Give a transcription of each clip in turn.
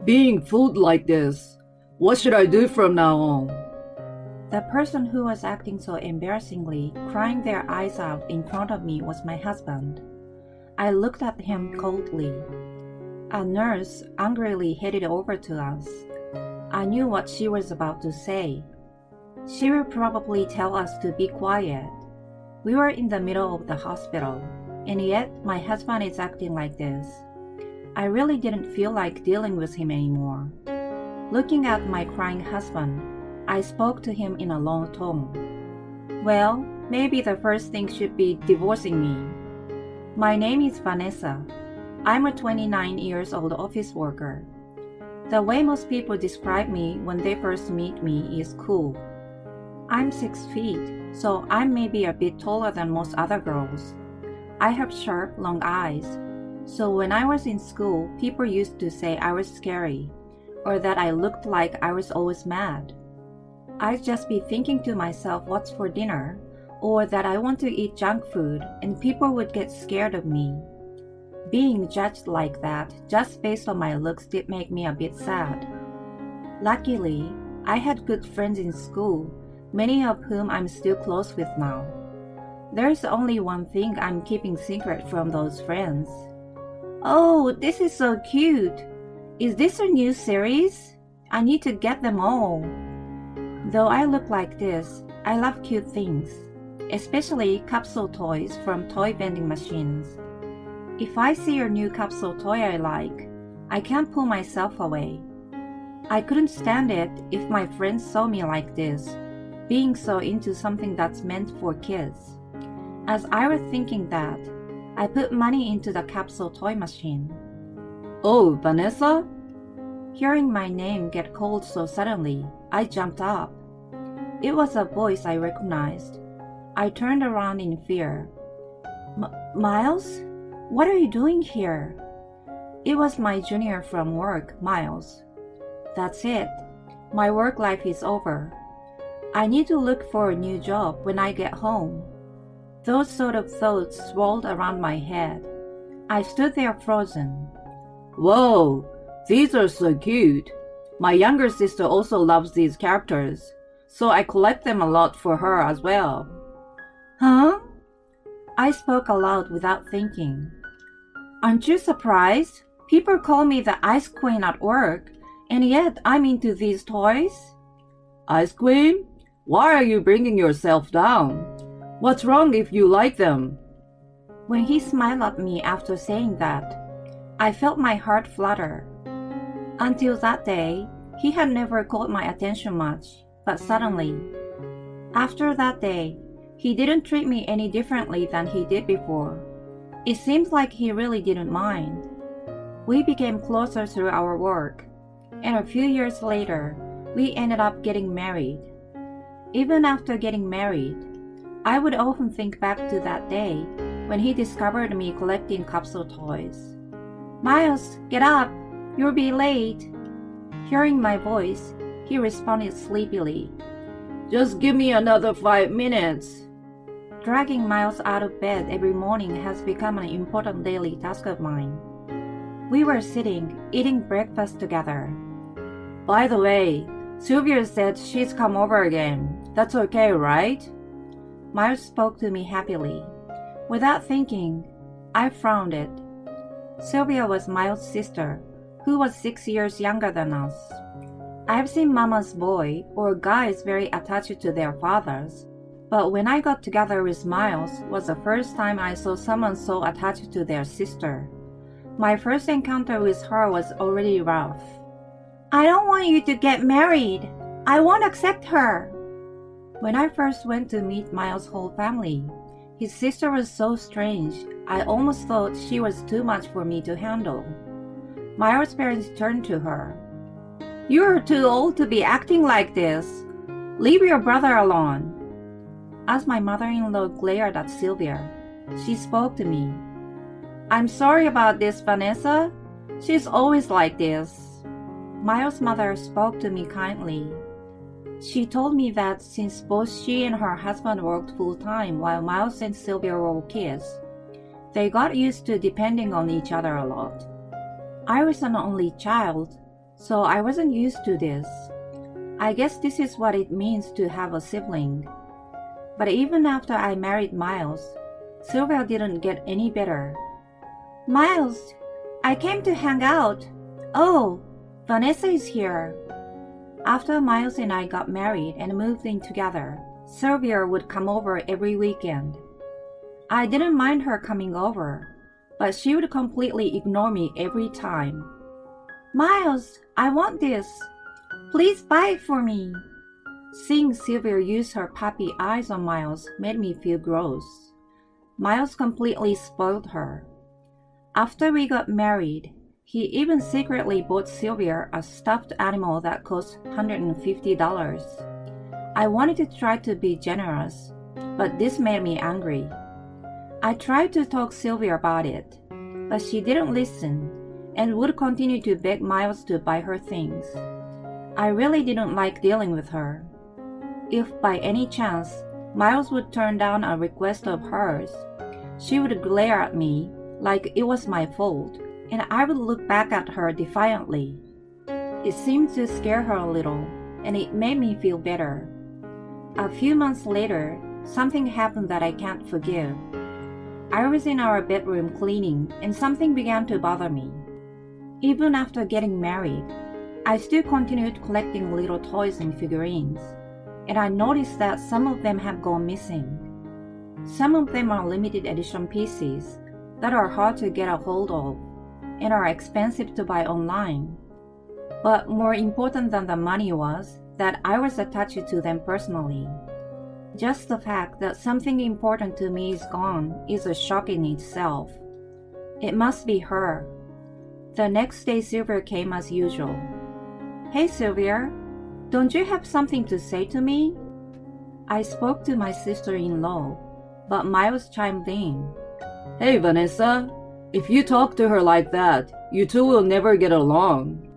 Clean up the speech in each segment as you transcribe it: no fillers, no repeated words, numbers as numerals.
being fooled like this. What should I do from now on? The person who was acting so embarrassingly, crying their eyes out in front of me was my husband. I looked at him coldly. A nurse angrily headed over to us. I knew what she was about to say. She would probably tell us to be quiet. We were in the middle of the hospital, and yet my husband is acting like this. I really didn't feel like dealing with him anymore. Looking at my crying husband, I spoke to him in a low tone. Well, maybe the first thing should be divorcing me. My name is Vanessa. I'm a 29 years old office worker. The way most people describe me when they first meet me is cool. I'm 6 feet, so I'm maybe a bit taller than most other girls. I have sharp, long eyes, so when I was in school, people used to say I was scary, or that I looked like I was always mad. I'd just be thinking to myself what's for dinner, or that I want to eat junk food, and people would get scared of me. Being judged like that, just based on my looks, did make me a bit sad. Luckily, I had good friends in school, many of whom I'm still close with now. There's only one thing I'm keeping secret from those friends. Oh, this is so cute! Is this a new series? I need to get them all. Though I look like this, I love cute things, especially capsule toys from toy vending machines. If I see a new capsule toy I like, I can't pull myself away. I couldn't stand it if my friends saw me like this, being so into something that's meant for kids. As I was thinking that, I put money into the capsule toy machine. Oh, Vanessa? Hearing my name get called so suddenly, I jumped up. It was a voice I recognized. I turned around in fear. Miles? What are you doing here? It was my junior from work, Miles. That's it. My work life is over. I need to look for a new job when I get home. Those sort of thoughts swirled around my head. I stood there frozen. Whoa, these are so cute. My younger sister also loves these characters, so I collect them a lot for her as well. Huh? I spoke aloud without thinking. Aren't you surprised? People call me the ice queen at work, and yet I'm into these toys. Ice cream? Why are you bringing yourself down? What's wrong if you like them? When he smiled at me after saying that, I felt my heart flutter. Until that day, he had never caught my attention much, but suddenly, after that day, he didn't treat me any differently than he did before. It seems like he really didn't mind. We became closer through our work, and a few years later, we ended up getting married. Even after getting married, I would often think back to that day when he discovered me collecting capsule toys. Miles, get up! You'll be late. Hearing my voice, he responded sleepily. Just give me another 5 minutes. Dragging Miles out of bed every morning has become an important daily task of mine. We were sitting, eating breakfast together. By the way, Sylvia said she's come over again. That's okay, right? Miles spoke to me happily. Without thinking, I frowned it. Sylvia was Miles' sister, who was 6 years younger than us. I've seen Mama's boy or guys very attached to their fathers, but when I got together with Miles was the first time I saw someone so attached to their sister. My first encounter with her was already rough. I don't want you to get married. I won't accept her. When I first went to meet Miles' whole family, his sister was so strange, I almost thought she was too much for me to handle. Miles' parents turned to her. You're too old to be acting like this. Leave your brother alone. As my mother-in-law glared at Sylvia, she spoke to me. I'm sorry about this, Vanessa. She's always like this. Miles' mother spoke to me kindly. She told me that since both she and her husband worked full-time while Miles and Sylvia were kids, they got used to depending on each other a lot. I was an only child, so I wasn't used to this. I guess this is what it means to have a sibling. But even after I married Miles, Sylvia didn't get any better. Miles, I came to hang out. Oh, Vanessa is here. After Miles and I got married and moved in together, Sylvia would come over every weekend. I didn't mind her coming over, but she would completely ignore me every time. Miles, I want this. Please buy it for me. Seeing Sylvia use her puppy eyes on Miles made me feel gross. Miles completely spoiled her. After we got married, he even secretly bought Sylvia a stuffed animal that cost $150. I wanted to try to be generous, but this made me angry. I tried to talk Sylvia about it, but she didn't listen and would continue to beg Miles to buy her things. I really didn't like dealing with her. If by any chance Miles would turn down a request of hers, she would glare at me like it was my fault, and I would look back at her defiantly. It seemed to scare her a little, and it made me feel better. A few months later, something happened that I can't forgive. I was in our bedroom cleaning, and something began to bother me. Even after getting married, I still continued collecting little toys and figurines, and I noticed that some of them have gone missing. Some of them are limited edition pieces that are hard to get a hold of and are expensive to buy online. But more important than the money was that I was attached to them personally. Just the fact that something important to me is gone is a shock in itself. It must be her. The next day Sylvia came as usual. Hey Sylvia, don't you have something to say to me? I spoke to my sister-in-law, but Miles chimed in. Hey Vanessa, if you talk to her like that, you two will never get along.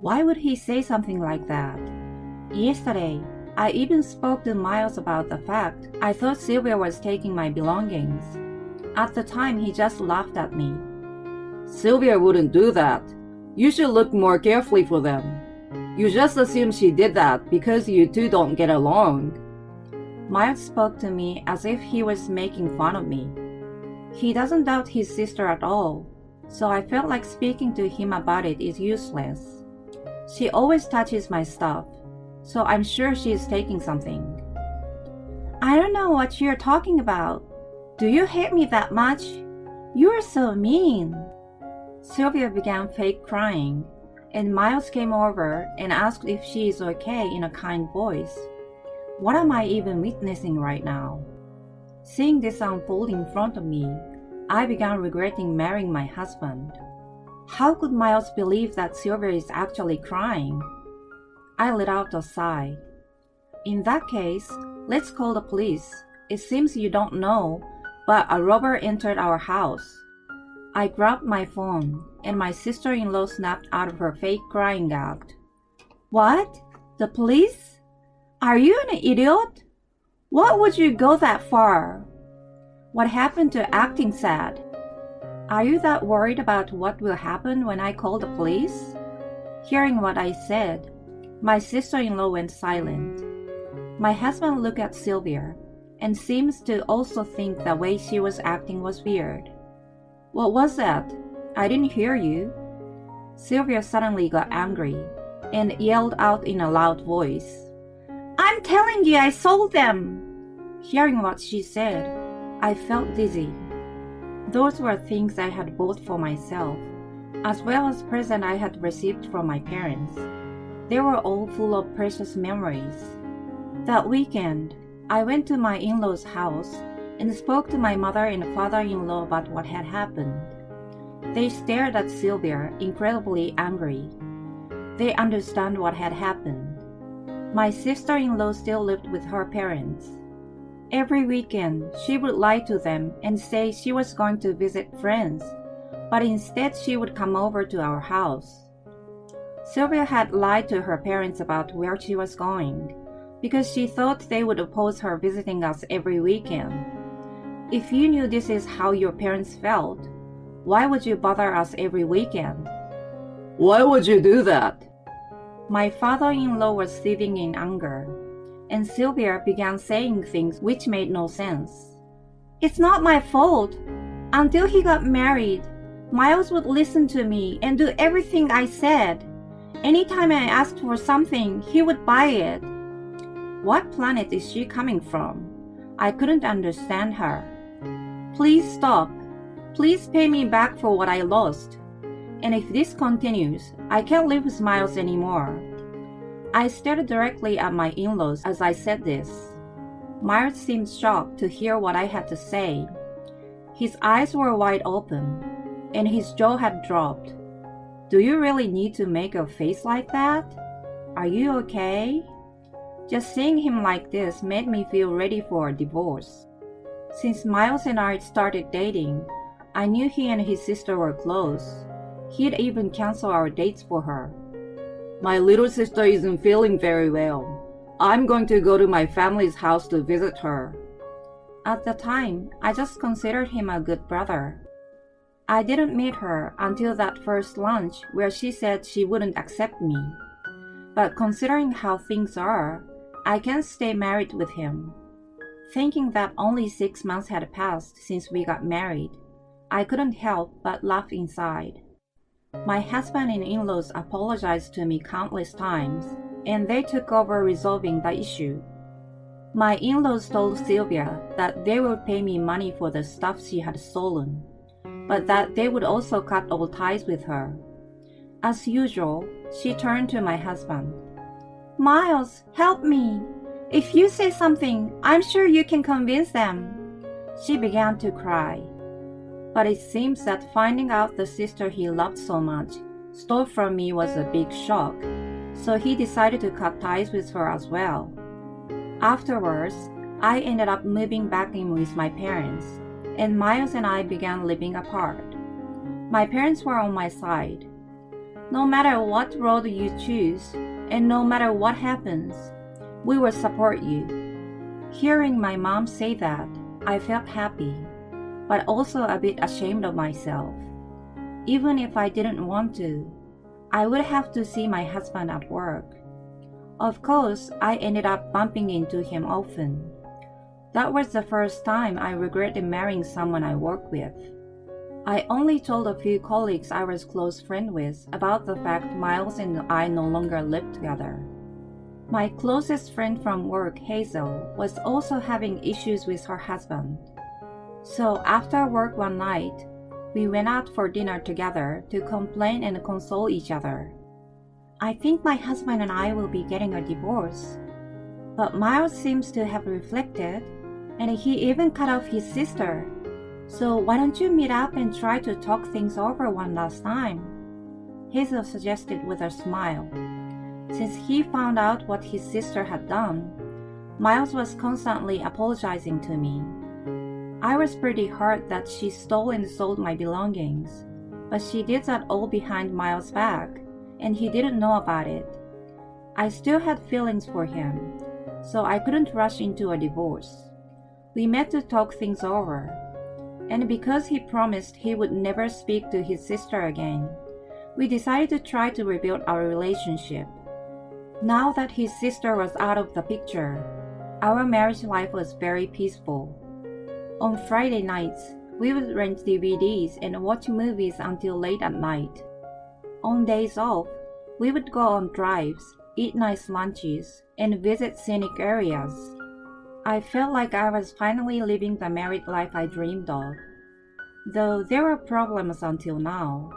Why would he say something like that? Yesterday, I even spoke to Miles about the fact I thought Sylvia was taking my belongings. At the time, he just laughed at me. Sylvia wouldn't do that. You should look more carefully for them. You just assume she did that because you two don't get along. Miles spoke to me as if he was making fun of me. He doesn't doubt his sister at all, so I felt like speaking to him about it is useless. She always touches my stuff, so I'm sure she is taking something. I don't know what you're talking about. Do you hate me that much? You're so mean. Sylvia began fake crying, and Miles came over and asked if she is okay in a kind voice. What am I even witnessing right now? Seeing this unfold in front of me, I began regretting marrying my husband. How could Miles believe that Sylvia is actually crying? I let out a sigh. In that case, let's call the police. It seems you don't know, but a robber entered our house. I grabbed my phone, and my sister-in-law snapped out of her fake crying act. What? The police? Are you an idiot? What would you go that far? What happened to acting sad? Are you that worried about what will happen when I call the police? Hearing what I said, my sister-in-law went silent. My husband looked at Sylvia and seems to also think the way she was acting was weird. What was that? I didn't hear you. Sylvia suddenly got angry and yelled out in a loud voice. I'm telling you I sold them! Hearing what she said, I felt dizzy. Those were things I had bought for myself, as well as presents I had received from my parents. They were all full of precious memories. That weekend, I went to my in-laws' house and spoke to my mother and father-in-law about what had happened. They stared at Sylvia, incredibly angry. They understood what had happened. My sister-in-law still lived with her parents. Every weekend, she would lie to them and say she was going to visit friends, but instead she would come over to our house. Sylvia had lied to her parents about where she was going, because she thought they would oppose her visiting us every weekend. If you knew this is how your parents felt, why would you bother us every weekend? Why would you do that? My father-in-law was seething in anger, and Sylvia began saying things which made no sense. It's not my fault. Until he got married, Miles would listen to me and do everything I said. Anytime I asked for something, he would buy it. What planet is she coming from? I couldn't understand her. Please stop. Please pay me back for what I lost. And if this continues, I can't live with Miles anymore. I stared directly at my in-laws as I said this. Miles seemed shocked to hear what I had to say. His eyes were wide open, and his jaw had dropped. Do you really need to make a face like that? Are you okay? Just seeing him like this made me feel ready for a divorce. Since Miles and I started dating, I knew he and his sister were close. He'd even cancel our dates for her. My little sister isn't feeling very well. I'm going to go to my family's house to visit her. At the time, I just considered him a good brother. I didn't meet her until that first lunch where she said she wouldn't accept me. But considering how things are, I can't stay married with him. Thinking that only 6 months had passed since we got married, I couldn't help but laugh inside. My husband and in-laws apologized to me countless times, and they took over resolving the issue. My in-laws told Sylvia that they would pay me money for the stuff she had stolen, but that they would also cut all ties with her. As usual, she turned to my husband. Miles, help me. If you say something, I'm sure you can convince them. She began to cry. But it seems that finding out the sister he loved so much stole from me was a big shock, so he decided to cut ties with her as well. Afterwards, I ended up moving back in with my parents, and Miles and I began living apart. My parents were on my side. No matter what road you choose, and no matter what happens, we will support you. Hearing my mom say that, I felt happy, but also a bit ashamed of myself. Even if I didn't want to, I would have to see my husband at work. Of course, I ended up bumping into him often. That was the first time I regretted marrying someone I worked with. I only told a few colleagues I was close friends with about the fact Miles and I no longer lived together. My closest friend from work, Hazel, was also having issues with her husband. So after work one night, we went out for dinner together to complain and console each other. I think my husband and I will be getting a divorce. But Miles seems to have reflected, and he even cut off his sister. So why don't you meet up and try to talk things over one last time? Hazel suggested with a smile. Since he found out what his sister had done, Miles was constantly apologizing to me. I was pretty hurt that she stole and sold my belongings, but she did that all behind Miles' back, and he didn't know about it. I still had feelings for him, so I couldn't rush into a divorce. We met to talk things over, and because he promised he would never speak to his sister again, we decided to try to rebuild our relationship. Now that his sister was out of the picture, our marriage life was very peaceful. On Friday nights, we would rent DVDs and watch movies until late at night. On days off, we would go on drives, eat nice lunches, and visit scenic areas. I felt like I was finally living the married life I dreamed of, though there were problems until now.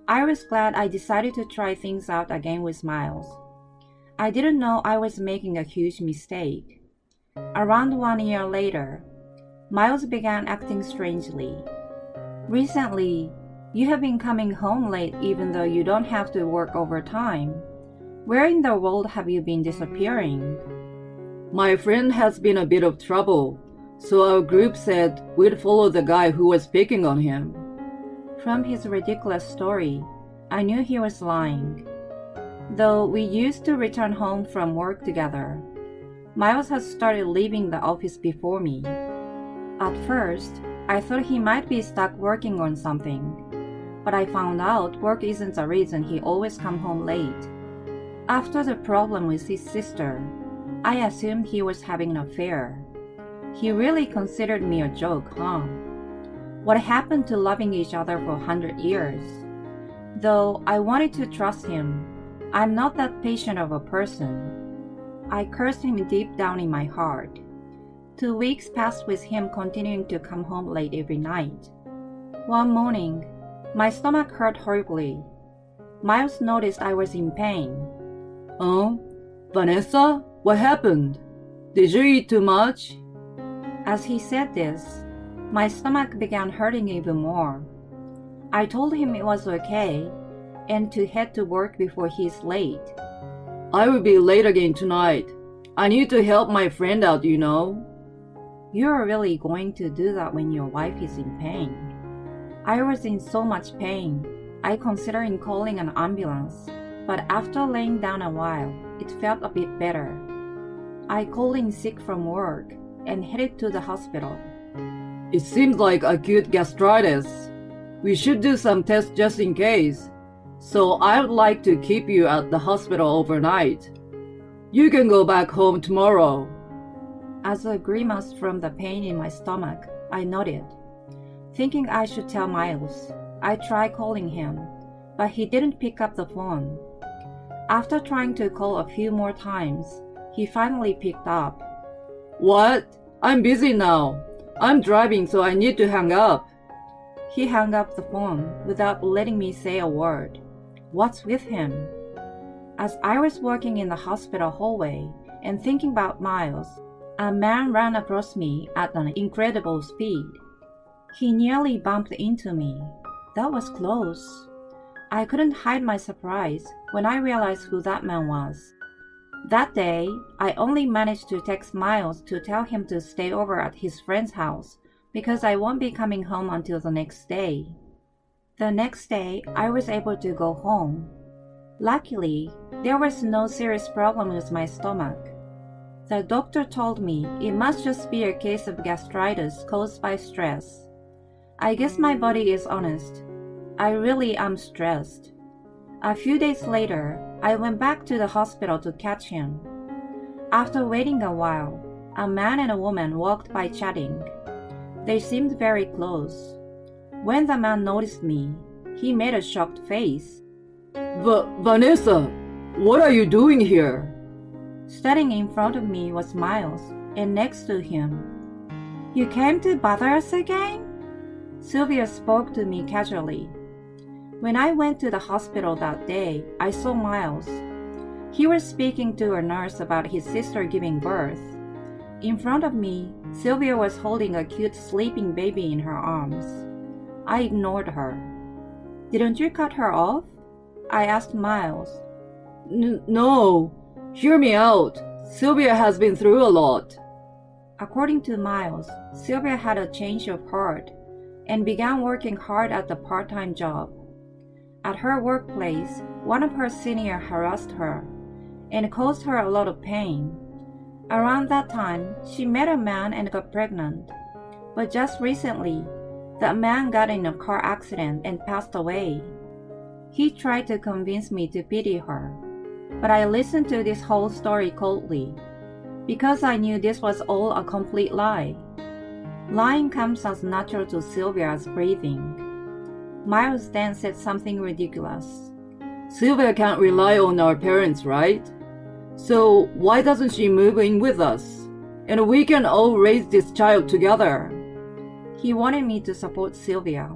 I was glad I decided to try things out again with Miles. I didn't know I was making a huge mistake. Around 1 year later, Miles began acting strangely. Recently, you have been coming home late even though you don't have to work overtime. Where in the world have you been disappearing? My friend has been a bit of trouble, so our group said we'd follow the guy who was picking on him. From his ridiculous story, I knew he was lying. Though we used to return home from work together, Miles has started leaving the office before me. At first, I thought he might be stuck working on something, but I found out work isn't the reason he always come home late. After the problem with his sister, I assumed he was having an affair. He really considered me a joke, huh? What happened to loving each other for 100 years? Though I wanted to trust him, I'm not that patient of a person. I cursed him deep down in my heart. 2 weeks passed with him continuing to come home late every night. One morning, my stomach hurt horribly. Miles noticed I was in pain. Oh, Vanessa, what happened? Did you eat too much? As he said this, my stomach began hurting even more. I told him it was okay and to head to work before he's late. I will be late again tonight. I need to help my friend out, you know. You're really going to do that when your wife is in pain? I was in so much pain, I considered calling an ambulance, but after laying down a while, it felt a bit better. I called in sick from work and headed to the hospital. It seems like acute gastritis. We should do some tests just in case. So I would like to keep you at the hospital overnight. You can go back home tomorrow. As a grimace from the pain in my stomach, I nodded. Thinking I should tell Miles, I tried calling him, but he didn't pick up the phone. After trying to call a few more times, he finally picked up. What? I'm busy now. I'm driving, so I need to hang up. He hung up the phone without letting me say a word. What's with him? As I was walking in the hospital hallway and thinking about Miles, a man ran across me at an incredible speed. He nearly bumped into me. That was close. I couldn't hide my surprise when I realized who that man was. That day, I only managed to text Miles to tell him to stay over at his friend's house because I won't be coming home until the next day. The next day, I was able to go home. Luckily, there was no serious problem with my stomach. The doctor told me it must just be a case of gastritis caused by stress. I guess my body is honest. I really am stressed. A few days later, I went back to the hospital to catch him. After waiting a while, a man and a woman walked by chatting. They seemed very close. When the man noticed me, he made a shocked face. Vanessa, what are you doing here? Standing in front of me was Miles, and next to him. You came to bother us again? Sylvia spoke to me casually. When I went to the hospital that day, I saw Miles. He was speaking to a nurse about his sister giving birth. In front of me, Sylvia was holding a cute sleeping baby in her arms. I ignored her. Didn't you cut her off? I asked Miles. No. Hear me out. Sylvia has been through a lot. According to Miles, Sylvia had a change of heart and began working hard at the part-time job. At her workplace, one of her seniors harassed her and caused her a lot of pain. Around that time, she met a man and got pregnant. But just recently, the man got in a car accident and passed away. He tried to convince me to pity her, but I listened to this whole story coldly, because I knew this was all a complete lie. Lying comes as natural to Sylvia as breathing. Miles then said something ridiculous. Sylvia can't rely on our parents, right? So why doesn't she move in with us? And we can all raise this child together. He wanted me to support Sylvia.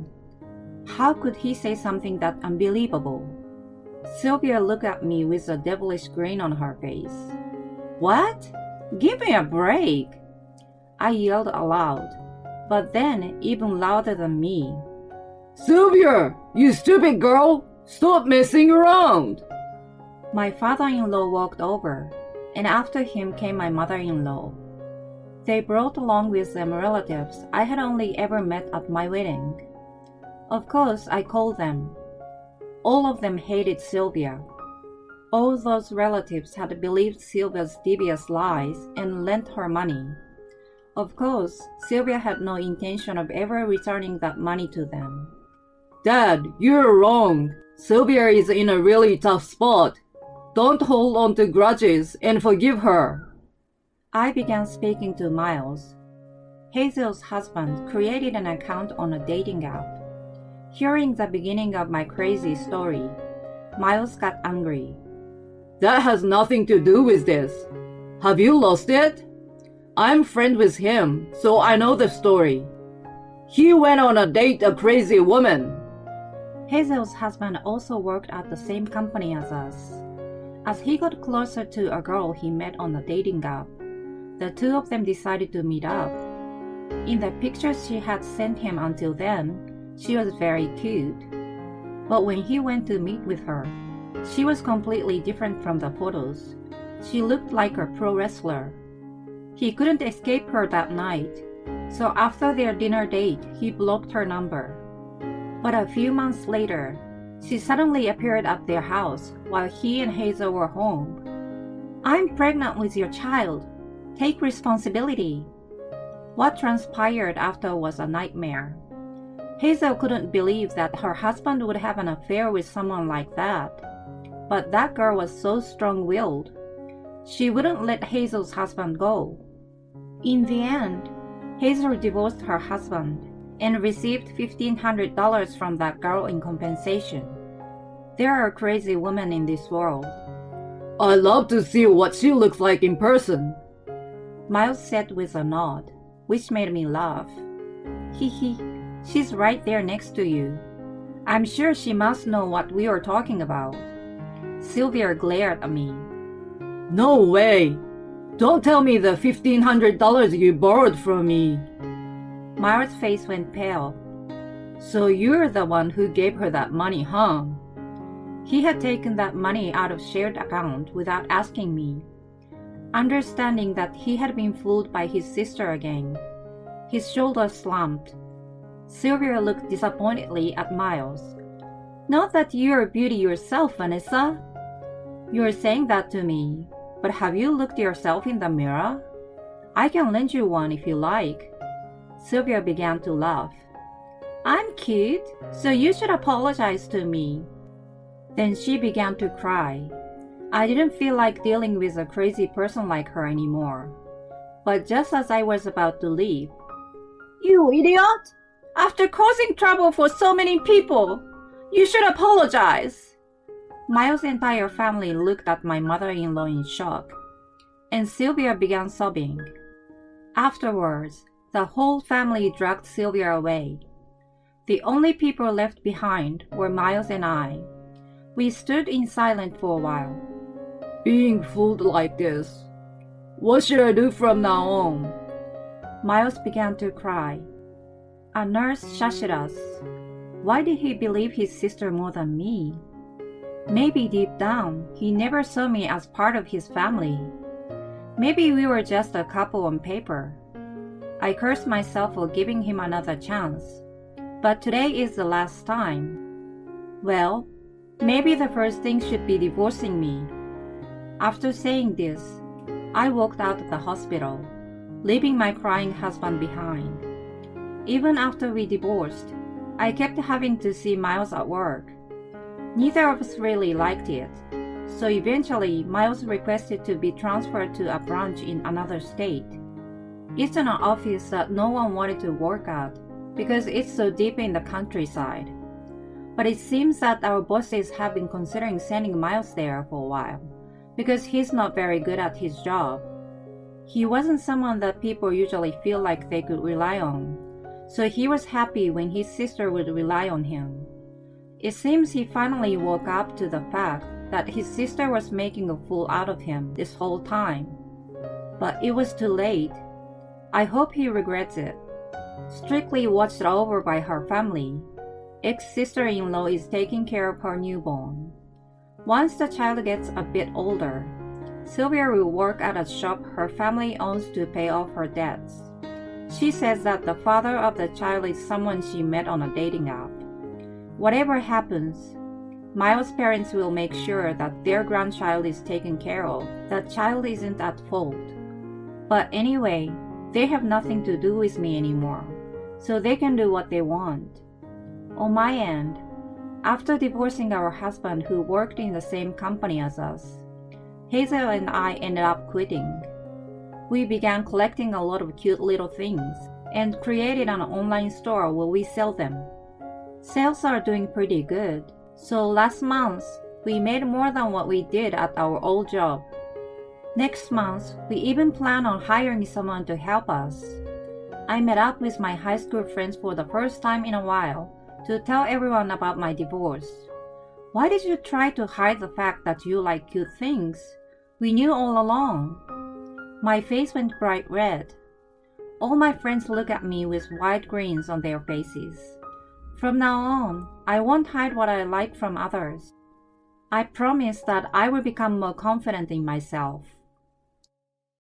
How could he say something that unbelievable? Sylvia looked at me with a devilish grin on her face. What? Give me a break! I yelled aloud, but then even louder than me. Sylvia, you stupid girl! Stop messing around! My father-in-law walked over, and after him came my mother-in-law. They brought along with them relatives I had only ever met at my wedding. Of course, I called them. All of them hated Sylvia. All those relatives had believed Sylvia's devious lies and lent her money. Of course, Sylvia had no intention of ever returning that money to them. Dad, you're wrong. Sylvia is in a really tough spot. Don't hold on to grudges and forgive her. I began speaking to Miles. Hazel's husband created an account on a dating app. Hearing the beginning of my crazy story, Miles got angry. That has nothing to do with this. Have you lost it? I'm friends with him, so I know the story. He went on a date a crazy woman. Hazel's husband also worked at the same company as us. As he got closer to a girl he met on a dating app, the two of them decided to meet up. In the pictures she had sent him until then, she was very cute. But when he went to meet with her, she was completely different from the photos. She looked like a pro wrestler. He couldn't escape her that night, so after their dinner date, he blocked her number. But a few months later, she suddenly appeared at their house while he and Hazel were home. "I'm pregnant with your child. Take responsibility." What transpired after was a nightmare. Hazel couldn't believe that her husband would have an affair with someone like that. But that girl was so strong-willed. She wouldn't let Hazel's husband go. In the end, Hazel divorced her husband and received $1,500 from that girl in compensation. There are crazy women in this world. I love to see what she looks like in person. Miles said with a nod, which made me laugh. Hee, she's right there next to you. I'm sure she must know what we are talking about. Sylvia glared at me. No way! Don't tell me the $1,500 you borrowed from me. Miles' face went pale. So you're the one who gave her that money, huh? He had taken that money out of shared account without asking me. Understanding that he had been fooled by his sister again, his shoulders slumped. Sylvia looked disappointedly at Miles. Not that you're a beauty yourself, Vanessa. You're saying that to me, but have you looked yourself in the mirror? I can lend you one if you like. Sylvia began to laugh. I'm cute, so you should apologize to me. Then she began to cry. I didn't feel like dealing with a crazy person like her anymore. But just as I was about to leave, You idiot! After causing trouble for so many people, you should apologize. Miles' entire family looked at my mother-in-law in shock, and Sylvia began sobbing. Afterwards, the whole family dragged Sylvia away. The only people left behind were Miles and I. We stood in silence for a while. Being fooled like this. What should I do from now on? Miles began to cry. A nurse shushed us. Why did he believe his sister more than me? Maybe deep down, he never saw me as part of his family. Maybe we were just a couple on paper. I cursed myself for giving him another chance. But today is the last time. Well, maybe the first thing should be divorcing me. After saying this, I walked out of the hospital, leaving my crying husband behind. Even after we divorced, I kept having to see Miles at work. Neither of us really liked it, so eventually Miles requested to be transferred to a branch in another state. It's an office that no one wanted to work at because it's so deep in the countryside. But it seems that our bosses have been considering sending Miles there for a while because he's not very good at his job. He wasn't someone that people usually feel like they could rely on, so he was happy when his sister would rely on him. It seems he finally woke up to the fact that his sister was making a fool out of him this whole time. But it was too late. I hope he regrets it. Strictly watched over by her family, ex-sister-in-law is taking care of her newborn. Once the child gets a bit older, Sylvia will work at a shop her family owns to pay off her debts. She says that the father of the child is someone she met on a dating app. Whatever happens, Miles' parents will make sure that their grandchild is taken care of, that child isn't at fault. But anyway, they have nothing to do with me anymore, so they can do what they want. On my end, after divorcing our husband who worked in the same company as us, Hazel and I ended up quitting. We began collecting a lot of cute little things and created an online store where we sell them. Sales are doing pretty good, so last month we made more than what we did at our old job. Next month, we even plan on hiring someone to help us. I met up with my high school friends for the first time in a while to tell everyone about my divorce. Why did you try to hide the fact that you like cute things? We knew all along. My face went bright red. All my friends look at me with wide grins on their faces. From now on, I won't hide what I like from others. I promise that I will become more confident in myself.